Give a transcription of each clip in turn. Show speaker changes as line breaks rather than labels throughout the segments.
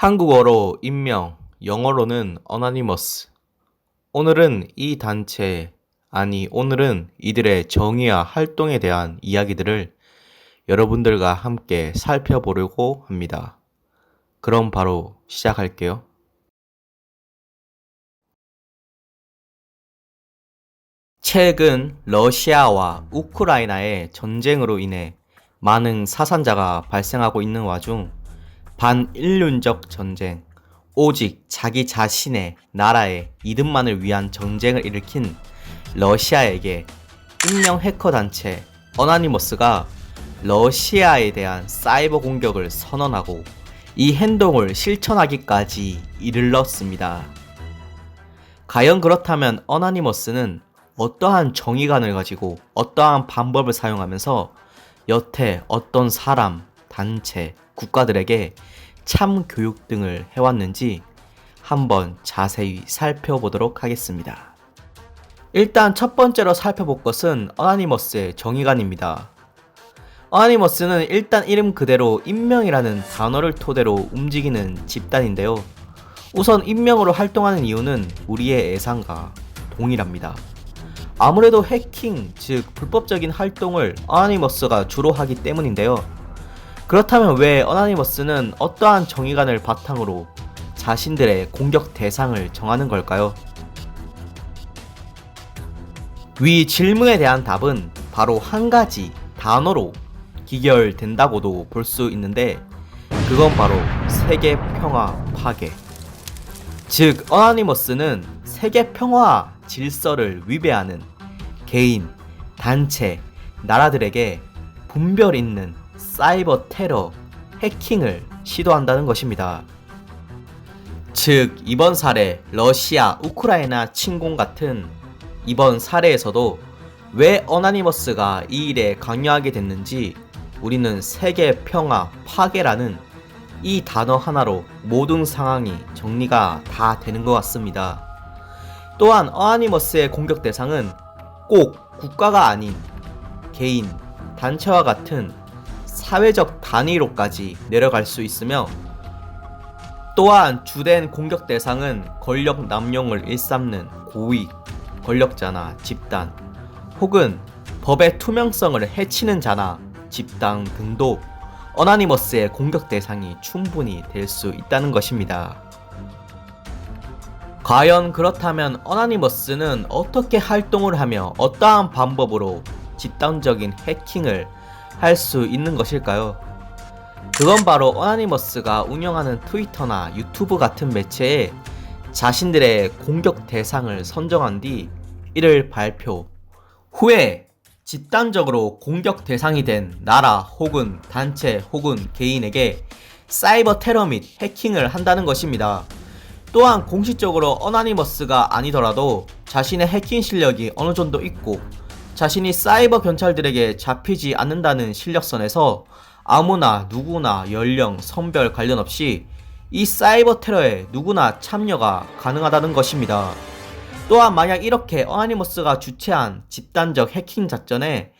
한국어로 익명, 영어로는 어나니머스. 오늘은 오늘은 이들의 정의와 활동에 대한 이야기들을 여러분들과 함께 살펴보려고 합니다. 그럼 바로 시작할게요. 최근 러시아와 우크라이나의 전쟁으로 인해 많은 사상자가 발생하고 있는 와중 반인륜적 전쟁, 오직 자기 자신의 나라의 이득만을 위한 전쟁을 일으킨 러시아에게 익명 해커 단체 어나니머스가 러시아에 대한 사이버 공격을 선언하고 이 행동을 실천하기까지 이르렀습니다. 과연 그렇다면 어나니머스는 어떠한 정의관을 가지고 어떠한 방법을 사용하면서 여태 어떤 사람, 단체, 국가들에게 참교육 등을 해왔는지 한번 자세히 살펴보도록 하겠습니다. 일단 첫 번째로 살펴볼 것은 어나니머스의 정의관입니다. 어나니머스는 일단 이름 그대로 익명이라는 단어를 토대로 움직이는 집단인데요. 우선 익명으로 활동하는 이유는 우리의 예상과 동일합니다. 아무래도 해킹, 즉 불법적인 활동을 어나니머스가 주로 하기 때문인데요. 그렇다면 왜 어나니머스는 어떠한 정의관을 바탕으로 자신들의 공격 대상을 정하는 걸까요? 위 질문에 대한 답은 바로 한 가지 단어로 기결된다고도 볼 수 있는데 그건 바로 세계 평화 파괴. 즉 어나니머스는 세계 평화 질서를 위배하는 개인, 단체, 나라들에게 분별 있는 사이버 테러, 해킹을 시도한다는 것입니다. 즉 이번 사례 러시아, 우크라이나 침공 같은 이번 사례에서도 왜 어나니머스가 이 일에 관여하게 됐는지 우리는 세계 평화 파괴라는 이 단어 하나로 모든 상황이 정리가 다 되는 것 같습니다. 또한 어나니머스의 공격 대상은 꼭 국가가 아닌 개인, 단체와 같은 사회적 단위로까지 내려갈 수 있으며 또한 주된 공격 대상은 권력 남용을 일삼는 고위 권력자나 집단 혹은 법의 투명성을 해치는 자나 집단 등도 어나니머스의 공격 대상이 충분히 될 수 있다는 것입니다. 과연 그렇다면 어나니머스는 어떻게 활동을 하며 어떠한 방법으로 집단적인 해킹을 할 수 있는 것일까요? 그건 바로 어나니머스가 운영하는 트위터나 유튜브 같은 매체에 자신들의 공격 대상을 선정한 뒤 이를 발표 후에 집단적으로 공격 대상이 된 나라 혹은 단체 혹은 개인에게 사이버 테러 및 해킹을 한다는 것입니다. 또한 공식적으로 어나니머스가 아니더라도 자신의 해킹 실력이 어느 정도 있고 자신이 사이버 경찰들에게 잡히지 않는다는 실력선에서 아무나 누구나 연령, 성별 관련 없이 이 사이버 테러에 누구나 참여가 가능하다는 것입니다. 또한 만약 이렇게 어나니머스가 주최한 집단적 해킹 작전에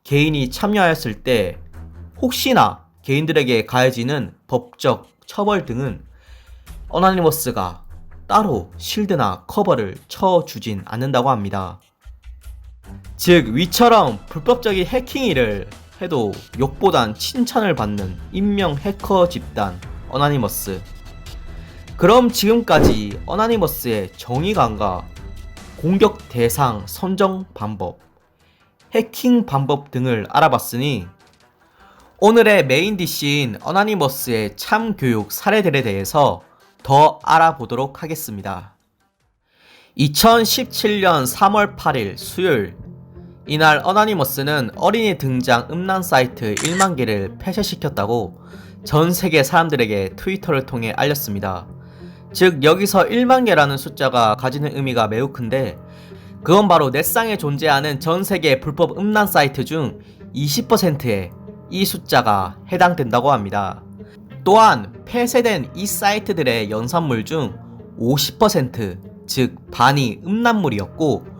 개인이 참여하였을 때 혹시나 개인들에게 가해지는 법적 처벌 등은 어나니머스가 따로 실드나 커버를 쳐주진 않는다고 합니다. 즉 위처럼 불법적인 해킹 일을 해도 욕보단 칭찬을 받는 익명 해커 집단 어나니머스. 그럼 지금까지 어나니머스의 정의관과 공격 대상 선정 방법, 해킹 방법 등을 알아봤으니 오늘의 메인 DC인 어나니머스의 참교육 사례들에 대해서 더 알아보도록 하겠습니다. 2017년 3월 8일 수요일 이날 어나니머스는 어린이 등장 음란 사이트 1만 개를 폐쇄시켰다고 전 세계 사람들에게 트위터를 통해 알렸습니다. 즉 여기서 1만 개라는 숫자가 가지는 의미가 매우 큰데 그건 바로 넷상에 존재하는 전 세계 불법 음란 사이트 중 20%에 이 숫자가 해당된다고 합니다. 또한 폐쇄된 이 사이트들의 연산물 중 50%, 즉 반이 음란물이었고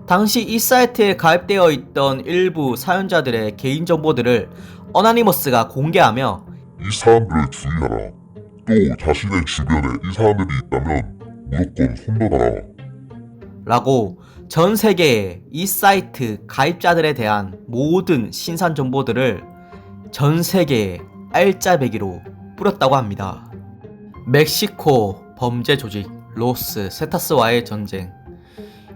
당시 이 사이트에 가입되어 있던 일부 사용자들의 개인정보들을 어나니머스가 공개하며
이 사람들을 주의하라. 또 자신의 주변에 이 사람들이 있다면 무조건 손봐라.
라고 전 세계의 이 사이트 가입자들에 대한 모든 신상 정보들을 전 세계에 알짜배기로 뿌렸다고 합니다. 멕시코 범죄 조직 로스 세타스와의 전쟁.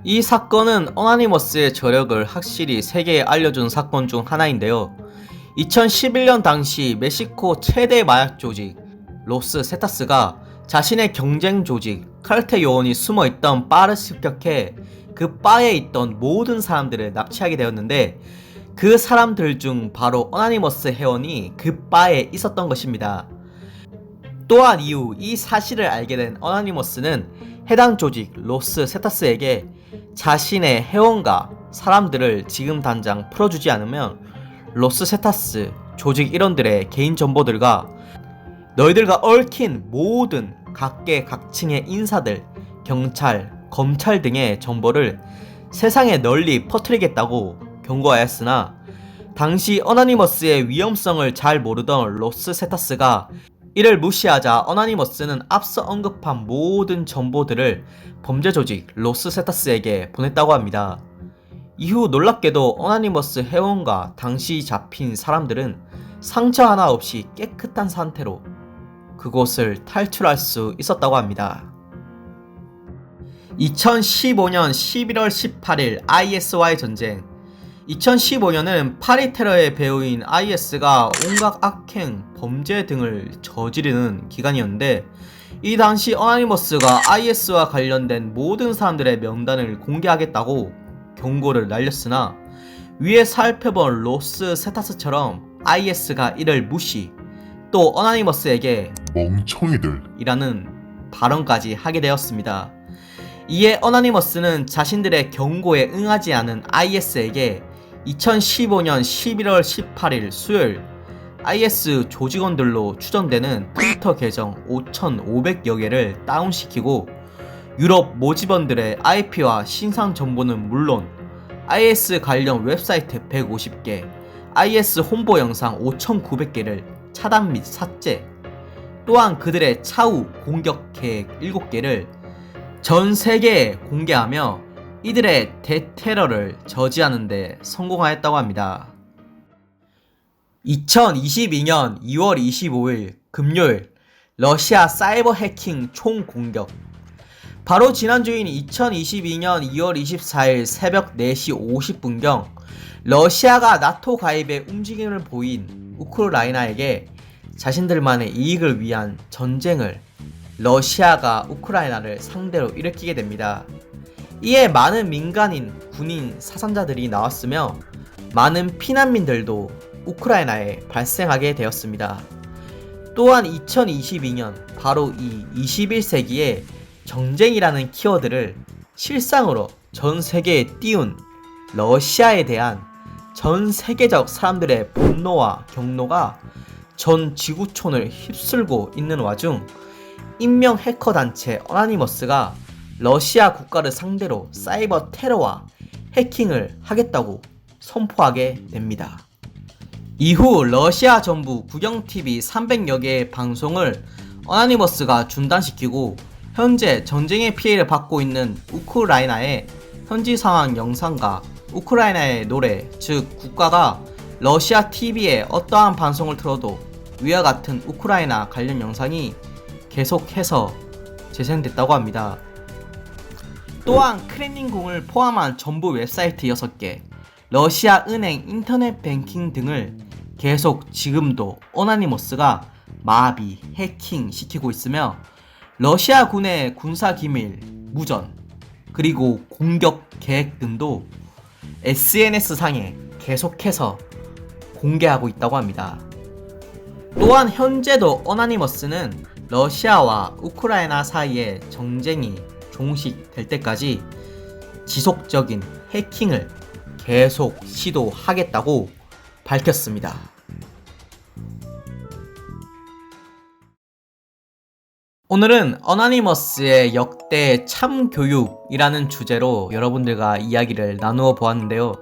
이 사건은 어나니머스의 저력을 확실히 세계에 알려준 사건 중 하나인데요. 2011년 당시 멕시코 최대 마약 조직 로스 세타스가 자신의 경쟁 조직 카르텔 요원이 숨어있던 바를 습격해 그 바에 있던 모든 사람들을 납치하게 되었는데, 그 사람들 중 바로 어나니머스 회원이 그 바에 있었던 것입니다. 또한 이후 이 사실을 알게 된 어나니머스는 해당 조직 로스 세타스에게 자신의 회원과 사람들을 지금 당장 풀어주지 않으면 로스 세타스 조직 일원들의 개인 정보들과 너희들과 얽힌 모든 각계각층의 인사들, 경찰, 검찰 등의 정보를 세상에 널리 퍼뜨리겠다고 경고하였으나, 당시 어나니머스의 위험성을 잘 모르던 로스 세타스가 이를 무시하자 어나니머스는 앞서 언급한 모든 정보들을 범죄 조직 로스 세타스에게 보냈다고 합니다. 이후 놀랍게도 어나니머스 회원과 당시 잡힌 사람들은 상처 하나 없이 깨끗한 상태로 그곳을 탈출할 수 있었다고 합니다. 2015년 11월 18일 IS와의 전쟁. 2015년은 파리 테러의 배후인 IS가 온갖 악행, 범죄 등을 저지르는 기간이었는데, 이 당시 어나니머스가 IS와 관련된 모든 사람들의 명단을 공개하겠다고 경고를 날렸으나, 위에 살펴본 로스 세타스처럼 IS가 이를 무시, 또 어나니머스에게
멍청이들
이라는 발언까지 하게 되었습니다. 이에 어나니머스는 자신들의 경고에 응하지 않은 IS에게 2015년 11월 18일 수요일 IS 조직원들로 추정되는 트위터 계정 5,500여 개를 다운시키고, 유럽 모집원들의 IP와 신상 정보는 물론 IS 관련 웹사이트 150개, IS 홍보 영상 5,900개를 차단 및 삭제, 또한 그들의 차후 공격 계획 7개를 전 세계에 공개하며 이들의 대테러를 저지하는 데 성공하였다고 합니다. 2022년 2월 25일 금요일 러시아 사이버 해킹 총공격. 바로 지난주인 2022년 2월 24일 새벽 4시 50분경 러시아가 나토 가입의 움직임을 보인 우크라이나에게 자신들만의 이익을 위한 전쟁을 러시아가 우크라이나를 상대로 일으키게 됩니다. 이에 많은 민간인, 군인, 사상자들이 나왔으며 많은 피난민들도 우크라이나에 발생하게 되었습니다. 또한 2022년 바로 이 21세기에 전쟁이라는 키워드를 실상으로 전 세계에 띄운 러시아에 대한 전 세계적 사람들의 분노와 경로가 전 지구촌을 휩쓸고 있는 와중, 인명 해커 단체 어나니머스가 러시아 국가를 상대로 사이버 테러와 해킹을 하겠다고 선포하게 됩니다. 이후 러시아 정부 국영TV 300여 개의 방송을 어나니머스가 중단시키고, 현재 전쟁의 피해를 받고 있는 우크라이나의 현지 상황 영상과 우크라이나의 노래, 즉 국가가 러시아 TV에 어떠한 방송을 틀어도 위와 같은 우크라이나 관련 영상이 계속해서 재생됐다고 합니다. 또한 크렘린궁을 포함한 정부 웹사이트 6개, 러시아 은행 인터넷 뱅킹 등을 계속 지금도 어나니머스가 마비, 해킹 시키고 있으며, 러시아 군의 군사 기밀, 무전, 그리고 공격 계획 등도 SNS 상에 계속해서 공개하고 있다고 합니다. 또한 현재도 어나니머스는 러시아와 우크라이나 사이의 전쟁이 종식될 때까지 지속적인 해킹을 계속 시도하겠다고 밝혔습니다. 오늘은 어나니머스의 역대 참교육이라는 주제로 여러분들과 이야기를 나누어 보았는데요.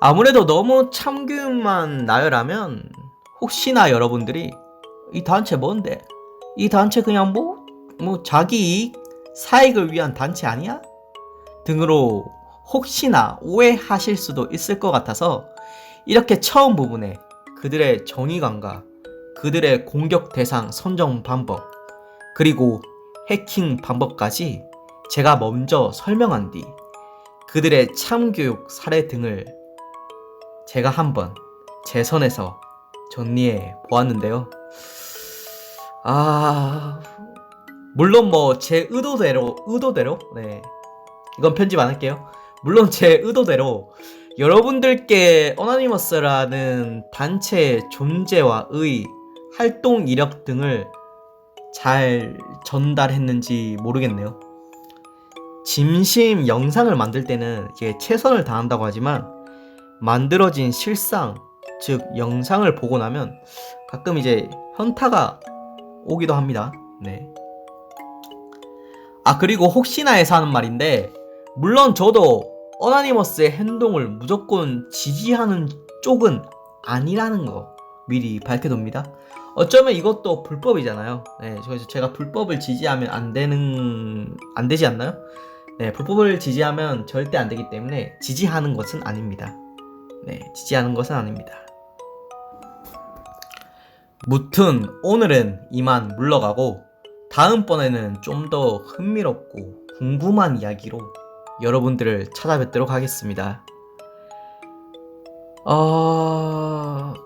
아무래도 너무 참교육만 나열하면 혹시나 여러분들이 이 단체 뭔데? 이 단체 그냥 자기 이익, 사익을 위한 단체 아니야? 등으로 혹시나 오해하실 수도 있을 것 같아서 이렇게 처음 부분에 그들의 정의관과 그들의 공격 대상 선정 방법, 그리고 해킹 방법까지 제가 먼저 설명한 뒤 그들의 참교육 사례 등을 제가 한번 제 선에서 정리해 보았는데요. 물론 제 의도대로, 네. 이건 편집 안 할게요. 물론 제 의도대로 여러분들께 어나니머스라는 단체의 존재와 의 활동 이력 등을 잘 전달했는지 모르겠네요. 진심 영상을 만들 때는 이게 최선을 다한다고 하지만 만들어진 실상, 즉 영상을 보고 나면 가끔 이제 현타가 오기도 합니다. 네. 그리고 혹시나 해서 하는 말인데, 물론 저도 어나니머스의 행동을 무조건 지지하는 쪽은 아니라는 거 미리 밝혀둡니다. 어쩌면 이것도 불법이잖아요. 네, 그래서 제가 불법을 지지하면 안 되지 않나요? 네, 불법을 지지하면 절대 안 되기 때문에 지지하는 것은 아닙니다. 네, 지지하는 것은 아닙니다. 무튼 오늘은 이만 물러가고 다음번에는 좀 더 흥미롭고 궁금한 이야기로 여러분들을 찾아뵙도록 하겠습니다.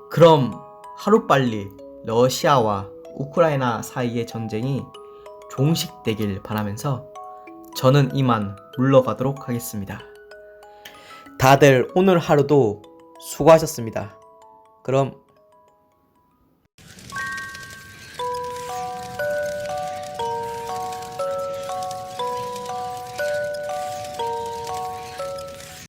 그럼 하루빨리 러시아와 우크라이나 사이의 전쟁이 종식되길 바라면서 저는 이만 물러가도록 하겠습니다. 다들 오늘 하루도 수고하셨습니다. 그럼